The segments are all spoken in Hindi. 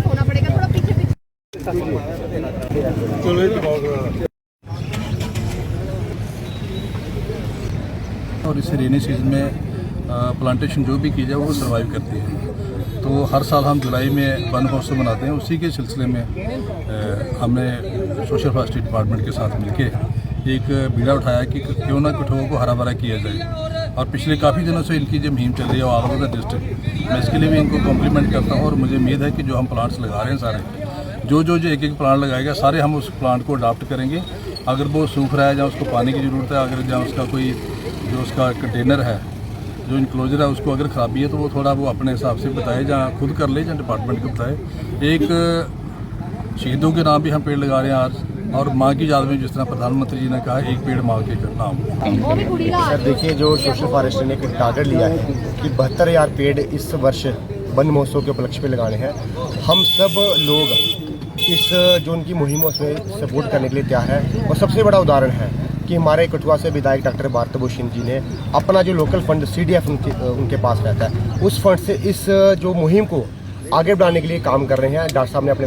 होना पड़ेगा थोड़ा पीछे पीछे। और इस रेनी सीजन में प्लांटेशन जो भी की जाए वो सर्वाइव करती है। तो हर साल हम जुलाई में वन महोत्सव मनाते हैं। उसी के सिलसिले में हमने सोशल फॉरेस्ट्री डिपार्टमेंट के साथ मिलके एक बीड़ा उठाया कि क्यों ना कठुआ को हरा भरा किया जाए। और पिछले काफ़ी दिनों से इनकी जो मुहिम चल रही है ऑल ओवर द डिस्ट्रिक्ट, मैं इसके लिए भी इनको कॉम्प्लीमेंट करता हूँ। और मुझे उम्मीद है कि जो हम प्लांट्स लगा रहे हैं सारे जो एक एक प्लांट लगाएगा सारे हम उस प्लांट को अडॉप्ट करेंगे। अगर वो सूख रहा है या उसको पानी की ज़रूरत है, अगर जहाँ उसका कोई जो उसका कंटेनर है जो इनक्लोजर है उसको अगर ख़राबी है तो वो थोड़ा वो अपने हिसाब से बताए, जहाँ खुद कर ले या डिपार्टमेंट को बताए। एक शहीदों के नाम भी हम पेड़ लगा रहे हैं आज, और माँ की याद में जिस तरह प्रधानमंत्री जी ने कहा एक पेड़ माँ के नाम। सर देखिए, जो सोशल फॉरेस्ट्री ने एक टारगेट लिया है कि 72,000 पेड़ इस वर्ष वन महोत्सव के उपलक्ष्य पे लगाने हैं। हम सब लोग इस जो उनकी मुहिम है उसमें सपोर्ट करने के लिए तैयार है। और सबसे बड़ा उदाहरण है कि हमारे कठुआ से विधायक डॉक्टर भारत भूषण जी ने अपना जो लोकल फंड CDF उनके पास रहता है, उस फंड से इस जो मुहिम को आगे बढ़ाने के लिए काम कर रहे हैं। डॉक्टर साहब ने अपने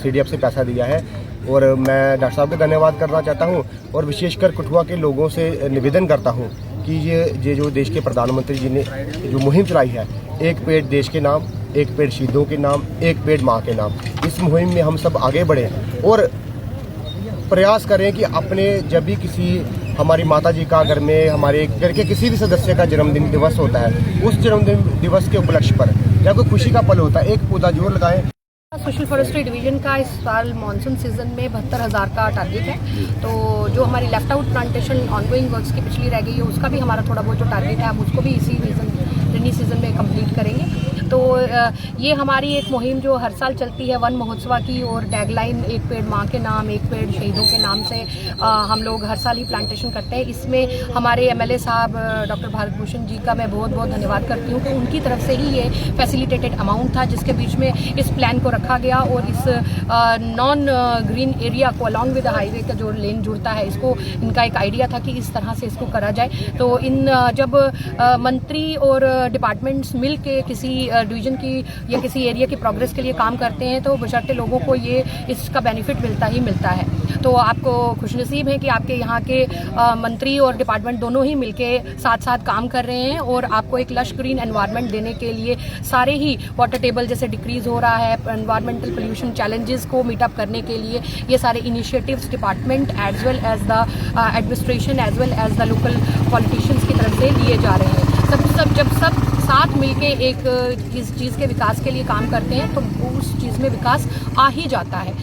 CDF से पैसा दिया है और मैं डॉक्टर साहब का धन्यवाद करना चाहता हूं। और विशेषकर कठुआ के लोगों से निवेदन करता हूं कि ये जो देश के प्रधानमंत्री जी ने जो मुहिम चलाई है, एक पेड़ देश के नाम, एक पेड़ शहीदों के नाम, एक पेड़ माँ के नाम, इस मुहिम में हम सब आगे बढ़ें और प्रयास करें कि अपने जब भी किसी हमारी माता जी का घर में हमारे घर के किसी भी सदस्य का जन्मदिन दिवस होता है, उस जन्मदिन दिवस के उपलक्ष्य पर या कोई खुशी का पल होता है, एक पौधा जरूर लगाएं। सोशल फॉरेस्ट्री डिवीजन का इस साल मानसून सीजन में 72,000 का टारगेट है। तो जो हमारी left out plantation ongoing works की पिछली रह गई है उसका भी हमारा थोड़ा बहुत जो टारगेट है हम उसको भी इसी रेनी सीजन में कंप्लीट करेंगे। तो ये हमारी एक मुहिम जो हर साल चलती है वन महोत्सव की, और टैगलाइन एक पेड़ माँ के नाम एक पेड़ शहीदों के नाम से हम लोग हर साल ही प्लांटेशन करते हैं। इसमें हमारे MLA साहब डॉक्टर भारत भूषण जी का मैं बहुत बहुत धन्यवाद करती हूँ कि उनकी तरफ से ही ये फैसिलिटेटेड अमाउंट था जिसके बीच में इस प्लान को रखा गया। और इस नॉन ग्रीन एरिया को अलॉन्ग विद हाईवे का जो लेन जुड़ता है, इसको इनका एक आइडिया था कि इस तरह से इसको करा जाए। तो जब मंत्री और डिपार्टमेंट्स मिल के किसी डिवीजन की या किसी एरिया की प्रोग्रेस के लिए काम करते हैं तो बशर्ते लोगों को ये इसका बेनिफिट मिलता ही मिलता है। तो आपको खुशनसीब है कि आपके यहाँ के मंत्री और डिपार्टमेंट दोनों ही मिलके साथ साथ काम कर रहे हैं और आपको एक लश ग्रीन एनवायरनमेंट देने के लिए सारे ही वाटर टेबल जैसे डिक्रीज हो रहा है, एनवायरमेंटल पोल्यूशन चैलेंजेस को मीट अप करने के लिए ये सारे initiatives department as well as the administration as well as the local politicians की तरफ से लिए जा रहे हैं। जब सब साथ मिलके एक इस चीज़ के विकास के लिए काम करते हैं तो उस चीज़ में विकास आ ही जाता है।